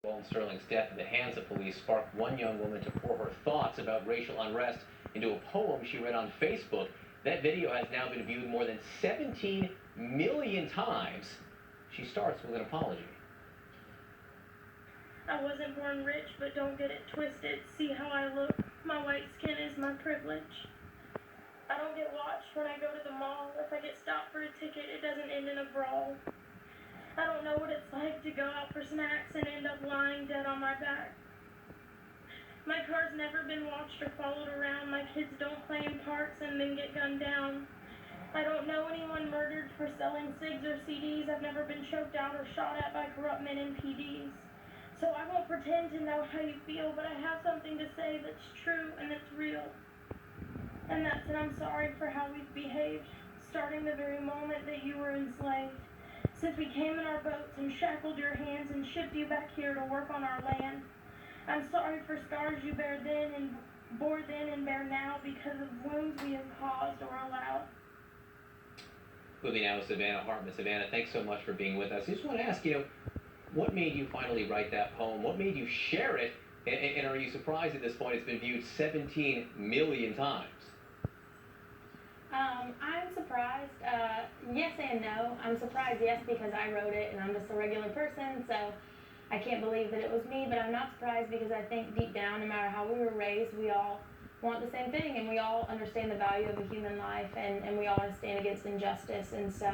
Roland Sterling's death at the hands of police sparked one young woman to pour her thoughts about racial unrest into a poem she read on Facebook. That video has now been viewed more than 17 million times. She starts with an apology. I wasn't born rich, but don't get it twisted. See how I look? My white skin is my privilege. I don't get watched when I go to the mall. If I get stopped for a ticket, it doesn't end in a brawl. I don't know what it's like to go out for snacks and end up lying dead on my back. My car's never been watched or followed around. My kids don't claim parts and then get gunned down. I don't know anyone murdered for selling cigs or CDs. I've never been choked out or shot at by corrupt men in PDs. So I won't pretend to know how you feel, but I have something to say that's true and that's real. And that's that I'm sorry for how we've behaved, starting the very moment that you were enslaved. Since we came in our boats and shackled your hands and shipped you back here to work on our land. I'm sorry for scars you bear then and bore then and bear now because of wounds we have caused or allowed. Moving now to Savanna Hartman. Savanna, thanks so much for being with us. I just want to ask, what made you finally write that poem? What made you share it? And are you surprised at this point it's been viewed 17 million times? I'm surprised. Yes and no. I'm surprised, yes, because I wrote it and I'm just a regular person, so I can't believe that it was me, but I'm not surprised because I think deep down, no matter how we were raised, we all want the same thing and we all understand the value of a human life and we all want to stand against injustice. And so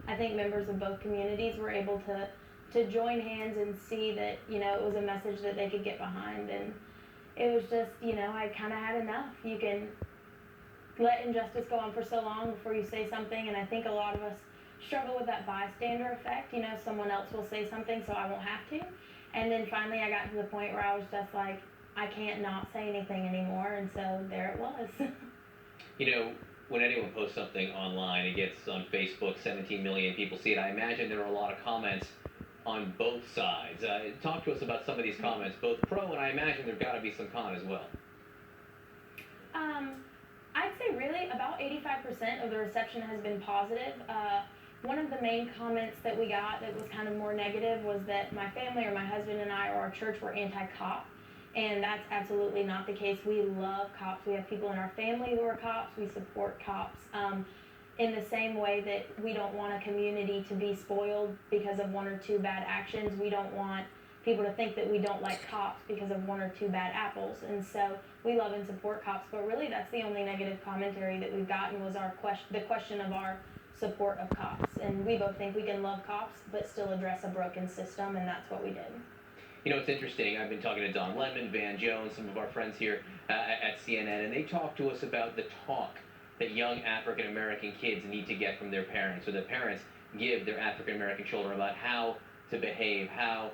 I think members of both communities were able to join hands and see that, it was a message that they could get behind. And it was just, I kind of had enough. You can let injustice go on for so long before you say something, and I think a lot of us struggle with that bystander effect. Someone else will say something so I won't have to. And then finally I got to the point where I was just like, I can't not say anything anymore, and so there it was. When anyone posts something online, it gets on Facebook, 17 million people see it. I imagine there are a lot of comments on both sides. Talk to us about some of these comments, both pro, and I imagine there's got to be some con as well. I'd say really about 85% of the reception has been positive. One of the main comments that we got that was kind of more negative was that my family or my husband and I or our church were anti-cop, and that's absolutely not the case. We love cops. We have people in our family who are cops. We support cops. In the same way that we don't want a community to be spoiled because of one or two bad actions, we don't want people to think that we don't like cops because of one or two bad apples. And so we love and support cops, but really that's the only negative commentary that we've gotten was the question of our support of cops. And we both think we can love cops but still address a broken system, and that's what we did. It's interesting. I've been talking to Don Lemon, Van Jones, some of our friends here at CNN, and they talk to us about the talk that young African American kids need to get from their parents, or that parents give their African American children about how to behave, how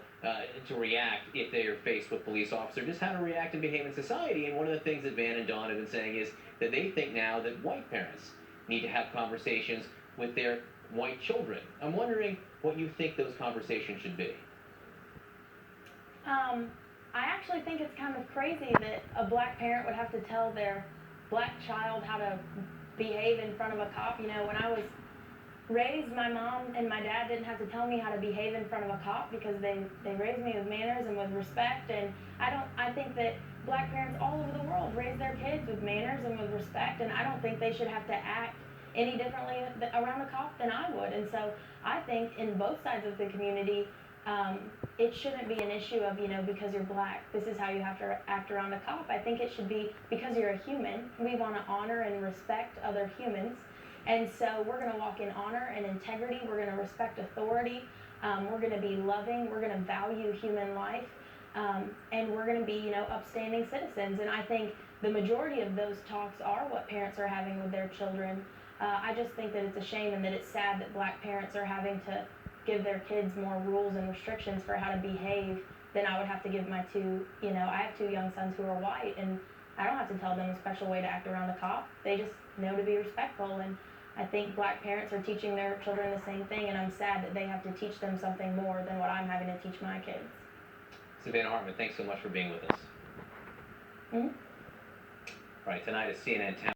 to react if they are faced with police officers, just how to react and behave in society. And one of the things that Van and Don have been saying is that they think now that white parents need to have conversations with their white children. I'm wondering what you think those conversations should be. I actually think it's kind of crazy that a black parent would have to tell their black child how to behave in front of a cop. When I was raised, my mom and my dad didn't have to tell me how to behave in front of a cop because they raised me with manners and with respect. And I think that black parents all over the world raise their kids with manners and with respect, and I don't think they should have to act any differently around a cop than I would. And so I think in both sides of the community, it shouldn't be an issue of, because you're black, this is how you have to act around a cop. I think it should be because you're a human. We want to honor and respect other humans. And so we're going to walk in honor and integrity. We're going to respect authority. We're going to be loving. We're going to value human life. And we're going to be, upstanding citizens. And I think the majority of those talks are what parents are having with their children. I just think that it's a shame and that it's sad that black parents are having to give their kids more rules and restrictions for how to behave than I would have to give my two, I have two young sons who are white, and I don't have to tell them a special way to act around a cop. They just know to be respectful, and I think black parents are teaching their children the same thing, and I'm sad that they have to teach them something more than what I'm having to teach my kids. Savanna Hartman, thanks so much for being with us. Mm-hmm. All right, tonight is CNN Town.